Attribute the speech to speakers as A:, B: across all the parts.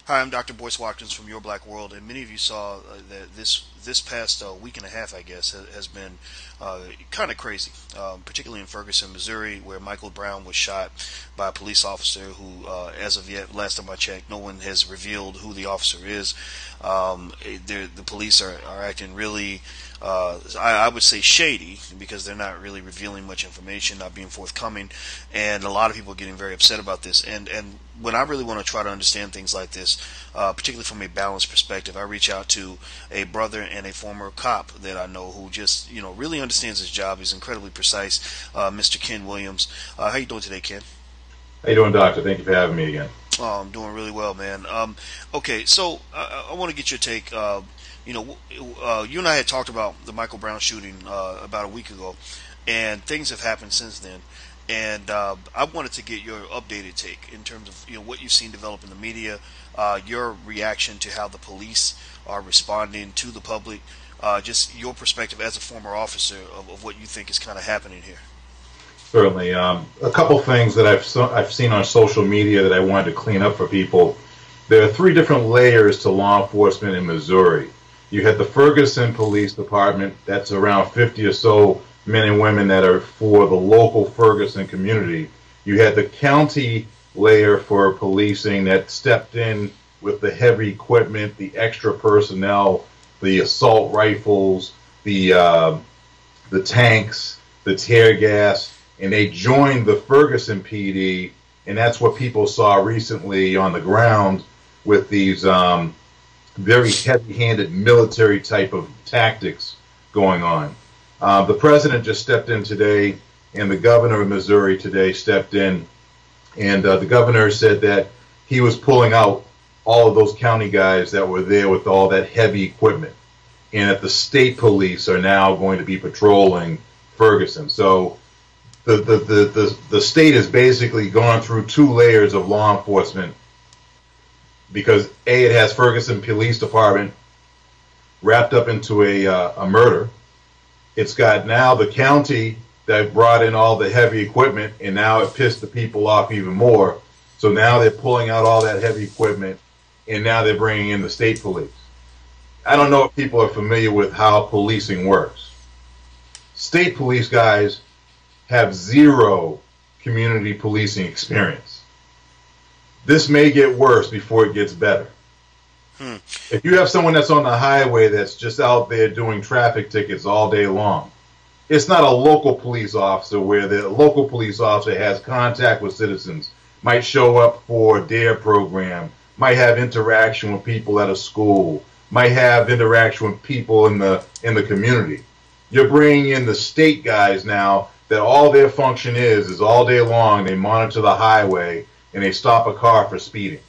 A: Hi, I'm Dr. Boyce Watkins from Your Black World, and many of you saw that this past week and a half, I guess, has been kind of crazy, particularly in Ferguson, Missouri, where Michael Brown was shot by a police officer who, as of yet, last time I checked, no one has revealed who the officer is. The police are acting really, I would say, shady, because they're not really revealing much information, not being forthcoming, and a lot of people are getting very upset about this. And when I really want to try to understand things like this, particularly from a balanced perspective, I reach out to a brother and a former cop that I know who just, really understands his job. He's incredibly precise, Mr. Ken Williams. How you doing today, Ken?
B: How you doing, Doctor? Thank you for having me again.
A: Oh, I'm doing really well, man. Okay, so I want to get your take. You and I had talked about the Michael Brown shooting about a week ago, and things have happened since then. And I wanted to get your updated take in terms of what you've seen develop in the media, your reaction to how the police are responding to the public, just your perspective as a former officer of what you think is kind of happening here.
B: Certainly. A couple things that I've seen on social media that I wanted to clean up for people. There are three different layers to law enforcement in Missouri. You had the Ferguson Police Department, that's around 50 or so men and women that are for the local Ferguson community. You had the county layer for policing that stepped in with the heavy equipment, the extra personnel, the assault rifles, the tanks, the tear gas, and they joined the Ferguson PD, and that's what people saw recently on the ground with these very heavy-handed military type of tactics going on. The president just stepped in today, and the governor of Missouri today stepped in, and the governor said that he was pulling out all of those county guys that were there with all that heavy equipment, and that the state police are now going to be patrolling Ferguson. So the state has basically gone through two layers of law enforcement, because it has Ferguson Police Department wrapped up into a murder. It's got now the county that brought in all the heavy equipment, and now it pissed the people off even more. So now they're pulling out all that heavy equipment, and now they're bringing in the state police. I don't know if people are familiar with how policing works. State police guys have zero community policing experience. This may get worse before it gets better. If you have someone that's on the highway that's just out there doing traffic tickets all day long, it's not a local police officer where the local police officer has contact with citizens, might show up for a DARE program, might have interaction with people at a school, might have interaction with people in the community. You're bringing in the state guys now that all their function is all day long they monitor the highway and they stop a car for speeding.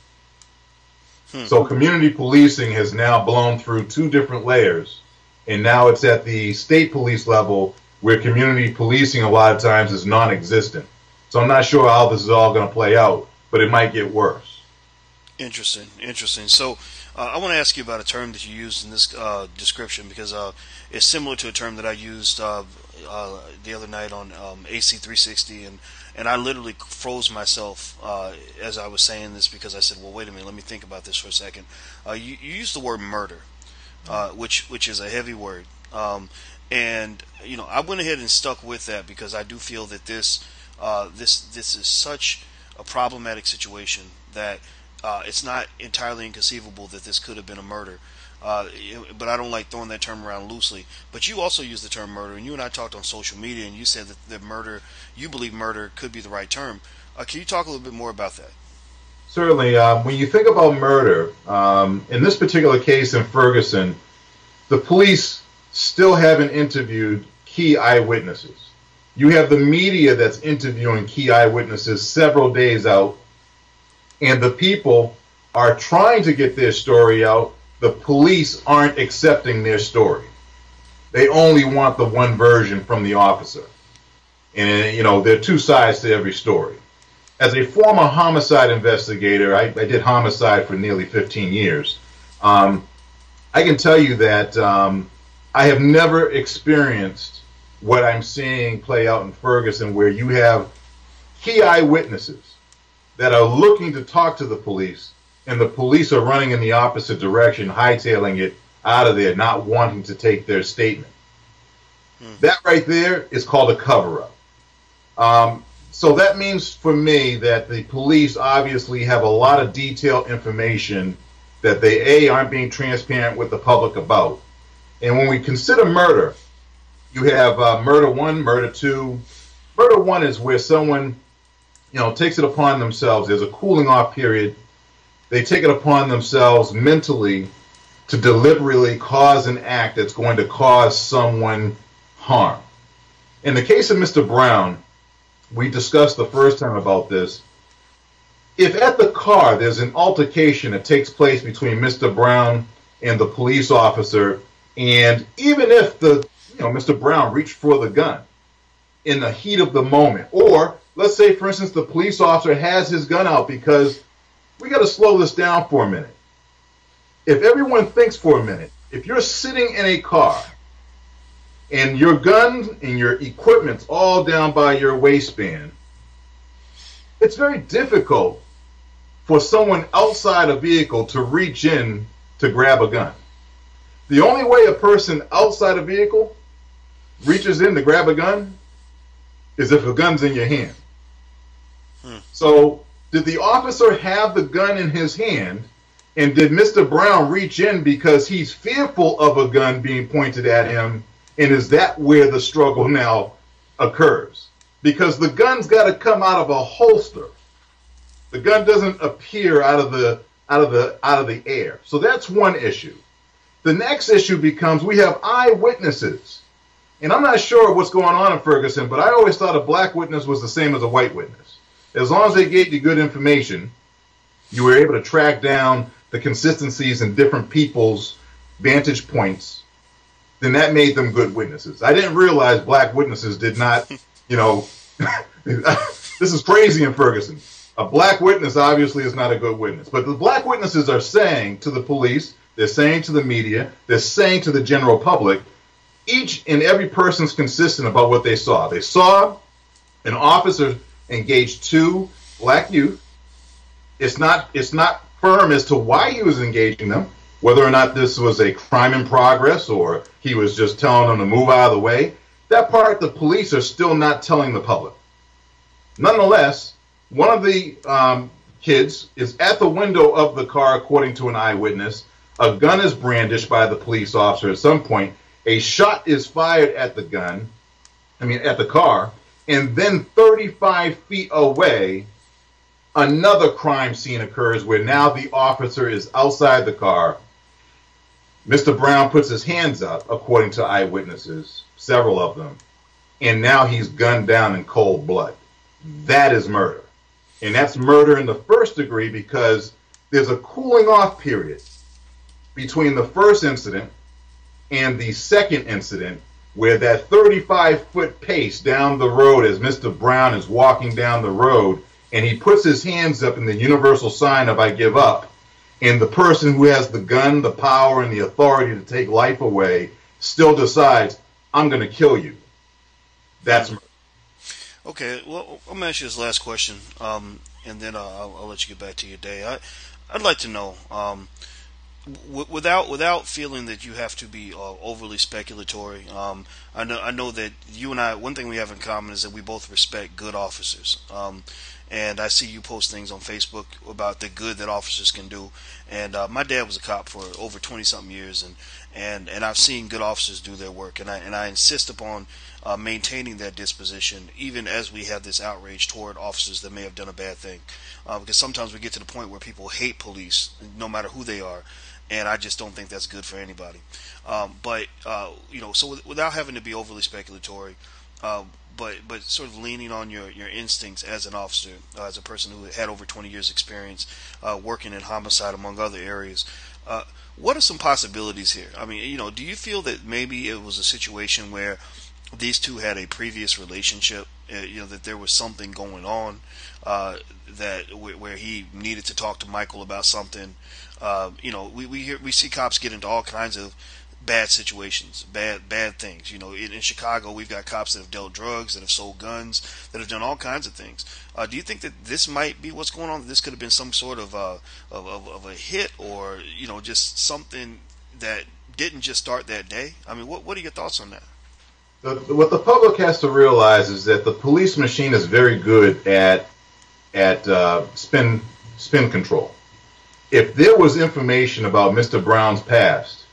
B: So community policing has now blown through two different layers, and now it's at the state police level where community policing a lot of times is non-existent. So I'm not sure how this is all going to play out, but it might get worse.
A: Interesting. So I want to ask you about a term that you used in this description, because it's similar to a term that I used the other night on AC 360, and I literally froze myself as I was saying this, because I said, well, wait a minute, let me think about this for a second. You used the word murder, which is a heavy word, and I went ahead and stuck with that, because I do feel that this is such a problematic situation that it's not entirely inconceivable that this could have been a murder. But I don't like throwing that term around loosely. But you also use the term murder, and you and I talked on social media, and you said that you believe murder could be the right term. Can you talk a little bit more about that?
B: Certainly. When you think about murder, in this particular case in Ferguson, the police still haven't interviewed key eyewitnesses. You have the media that's interviewing key eyewitnesses several days out, and the people are trying to get their story out. The police aren't accepting their story. They only want the one version from the officer. And, there are two sides to every story. As a former homicide investigator, I did homicide for nearly 15 years. I can tell you that I have never experienced what I'm seeing play out in Ferguson, where you have key eyewitnesses that are looking to talk to the police, and the police are running in the opposite direction, hightailing it out of there, not wanting to take their statement. That right there is called a cover-up. So that means for me that the police obviously have a lot of detailed information that they aren't being transparent with the public about. And when we consider murder, you have murder one, murder two. Murder one is where someone, takes it upon themselves. There's a cooling off period. They take it upon themselves mentally to deliberately cause an act that's going to cause someone harm. In the case of Mr. Brown, we discussed the first time about this. If at the car there's an altercation that takes place between Mr. Brown and the police officer, and even if Mr. Brown reached for the gun in the heat of the moment, or let's say, for instance, the police officer has his gun out because we got to slow this down for a minute. If everyone thinks for a minute, if you're sitting in a car and your gun and your equipment's all down by your waistband, it's very difficult for someone outside a vehicle to reach in to grab a gun. The only way a person outside a vehicle reaches in to grab a gun is if a gun's in your hand. So did the officer have the gun in his hand, and did Mr. Brown reach in because he's fearful of a gun being pointed at him, and is that where the struggle now occurs? Because the gun's got to come out of a holster. The gun doesn't appear out of the air. So that's one issue. The next issue becomes we have eyewitnesses. And I'm not sure what's going on in Ferguson, but I always thought a black witness was the same as a white witness. As long as they gave you good information, you were able to track down the consistencies in different people's vantage points, then that made them good witnesses. I didn't realize black witnesses did not, this is crazy in Ferguson. A black witness obviously is not a good witness. But the black witnesses are saying to the police, they're saying to the media, they're saying to the general public, each and every person's consistent about what they saw. They saw an officer engage two black youth. It's not firm as to why he was engaging them, whether or not this was a crime in progress or he was just telling them to move out of the way. That part the police are still not telling the public. Nonetheless, one of the kids is at the window of the car, according to an eyewitness. A gun is brandished by the police officer at some point. A shot is fired at the car, and then 35 feet away, another crime scene occurs where now the officer is outside the car. Mr. Brown puts his hands up, according to eyewitnesses, several of them, and now he's gunned down in cold blood. That is murder. And that's murder in the first degree because there's a cooling off period between the first incident and the second incident where that 35-foot pace down the road as Mr. Brown is walking down the road and he puts his hands up in the universal sign of I give up, and the person who has the gun, the power, and the authority to take life away still decides, I'm going to kill you. That's murder.
A: Okay, well, I'm going to ask you this last question, and then I'll let you get back to your day. I'd like to know, without feeling that you have to be overly speculatory. I know that you and I, one thing we have in common is that we both respect good officers. And I see you post things on Facebook about the good that officers can do. And my dad was a cop for over 20-something years, and I've seen good officers do their work. And I insist upon maintaining that disposition, even as we have this outrage toward officers that may have done a bad thing. Because sometimes we get to the point where people hate police, no matter who they are. And I just don't think that's good for anybody. So without having to be overly speculatory, but sort of leaning on your instincts as an officer, as a person who had over 20 years experience working in homicide among other areas, what are some possibilities here? I mean, do you feel that maybe it was a situation where these two had a previous relationship, that there was something going on, where he needed to talk to Michael about something? We see cops get into all kinds of bad situations, bad things. In Chicago, we've got cops that have dealt drugs, that have sold guns, that have done all kinds of things. Do you think that this might be what's going on? That this could have been some sort of a hit, or just something that didn't just start that day? I mean, what are your thoughts on that?
B: What the public has to realize is that the police machine is very good at spin control. If there was information about Mr. Brown's past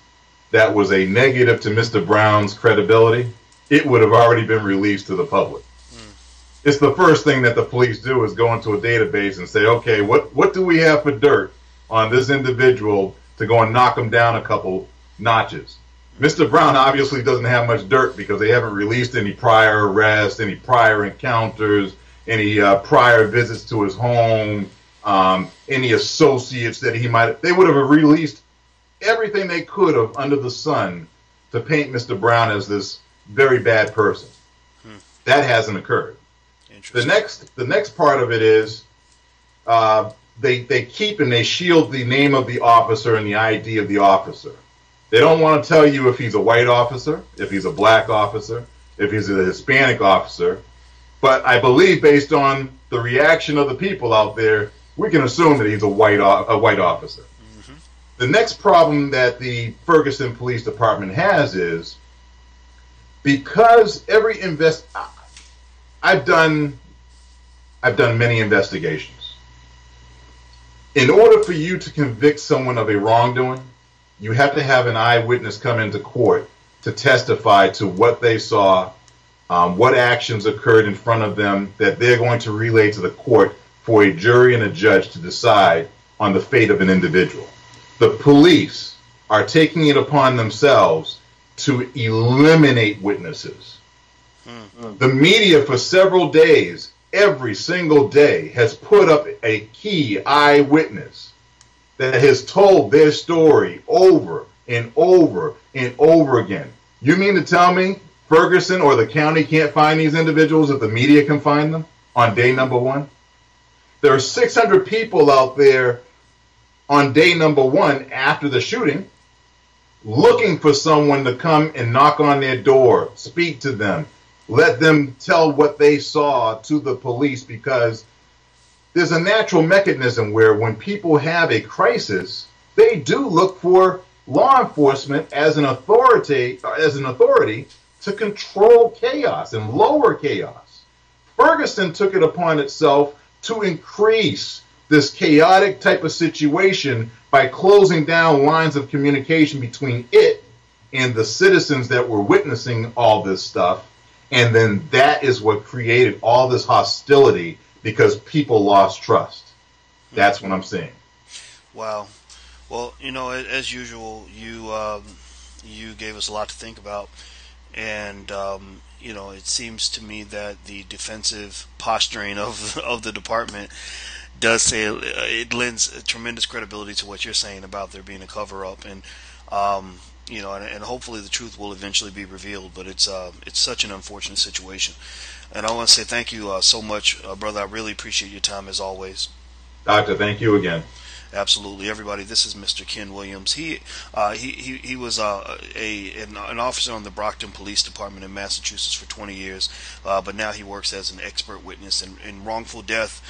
B: that was a negative to Mr. Brown's credibility, it would have already been released to the public. It's the first thing that the police do is go into a database and say, okay, what do we have for dirt on this individual to go and knock him down a couple notches? Mr. Brown obviously doesn't have much dirt because they haven't released any prior arrests, any prior encounters, any prior visits to his home, any associates that he might. They would have released everything they could have under the sun to paint Mr. Brown as this very bad person. That hasn't occurred. The next part of it is they keep and they shield the name of the officer and the ID of the officer. They don't want to tell you if he's a white officer, if he's a black officer, if he's a Hispanic officer. But I believe based on the reaction of the people out there, we can assume that he's a white officer. Mm-hmm. The next problem that the Ferguson Police Department has is because I've done many investigations. In order for you to convict someone of a wrongdoing, you have to have an eyewitness come into court to testify to what they saw, what actions occurred in front of them that they're going to relay to the court for a jury and a judge to decide on the fate of an individual. The police are taking it upon themselves to eliminate witnesses. The media for several days, every single day, has put up a key eyewitness that has told their story over and over and over again. You mean to tell me Ferguson or the county can't find these individuals if the media can find them on day number one? There are 600 people out there on day number one after the shooting looking for someone to come and knock on their door, speak to them, let them tell what they saw to the police, because there's a natural mechanism where when people have a crisis, they do look for law enforcement as an authority to control chaos and lower chaos. Ferguson took it upon itself to increase this chaotic type of situation by closing down lines of communication between it and the citizens that were witnessing all this stuff. And then that is what created all this hostility because people lost trust. That's what I'm saying.
A: Wow. Well, as usual, you gave us a lot to think about, and it seems to me that the defensive posturing of the department does say it lends tremendous credibility to what you're saying about there being a cover up, and and hopefully the truth will eventually be revealed. But it's such an unfortunate situation. And I want to say thank you so much, brother. I really appreciate your time as always.
B: Doctor, thank you again.
A: Absolutely, everybody. This is Mr. Ken Williams. He was an officer on the Brockton Police Department in Massachusetts for 20 years, but now he works as an expert witness in wrongful death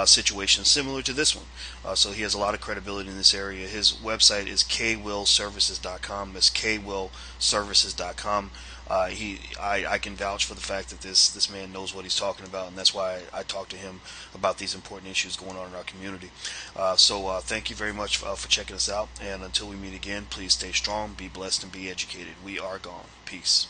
A: situations similar to this one. So he has a lot of credibility in this area. His website is kwillservices.com. That's kwillservices.com. I can vouch for the fact that this man knows what he's talking about, and that's why I talk to him about these important issues going on in our community. So thank you very much for checking us out, and until we meet again, please stay strong, be blessed, and be educated. We are gone. Peace.